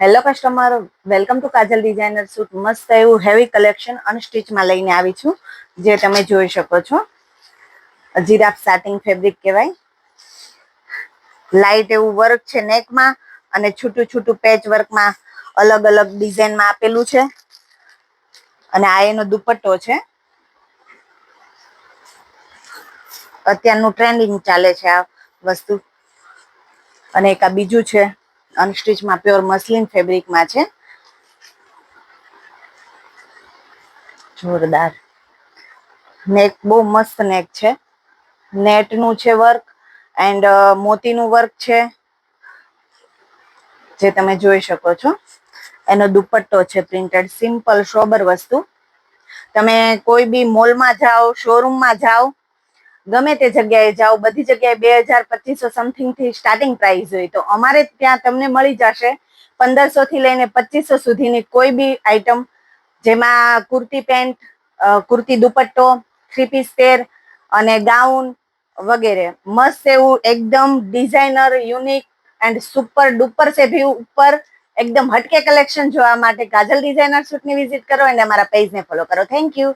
Hello customer, welcome to Kajal designer suit. મસ્ત એવું heavy collection અનસ્ટિચમાં લઈને આવી છું, જે તમે જોઈ શકો છો. જીરાફ સાટિન ફેબ્રિક કહેવાય. લાઇટ એવું વર્ક છે નેકમાં, અને છૂટું છૂટું પેચ વર્કમાં અલગ અલગ ડિઝાઇનમાં આપેલું છે. અને આ એનો દુપટ્ટો છે. અત્યારનું ટ્રેન્ડિંગ ચાલે છે આ વસ્તુ. અને એક આ બીજું છે, અનસ્ટિચમાં પ્યોર મસ્લિન ફેબ્રિકમાં છે. જોરદાર નેક, બહુ મસ્ત નેક છે. નેટનું છે વર્ક, એન્ડ મોતીનું વર્ક છે, જે તમે જોઈ શકો છો. એનો દુપટ્ટો છે પ્રિન્ટેડ, સિમ્પલ સોબર વસ્તુ. તમે કોઈ બી મોલમાં જાઓ, શોરૂમમાં જાઓ, ગમે તે જગ્યાએ જાઓ, બધી જગ્યાએ 2000-2500 સમથિંગ થી સ્ટાર્ટિંગ પ્રાઇસ હોય. તો અમારે ત્યાં તમને મળી જશે 1500 થી લઈને 2500 સુધીની કોઈ બી આઈટમ, જેમાં કુર્તી પેન્ટ, કુર્તી દુપટ્ટો, 3 પીસ પેર અને ગાઉન વગેરે. મસ્ત એવું એકદમ designer, unique and super duper સે વ્યૂ ઉપર એકદમ હટકે કલેક્શન જોવા માટે કાજલ ડિઝાઇનર સૂટની વિઝિટ કરો અને અમારા પેજને ફોલો કરો. Thank you.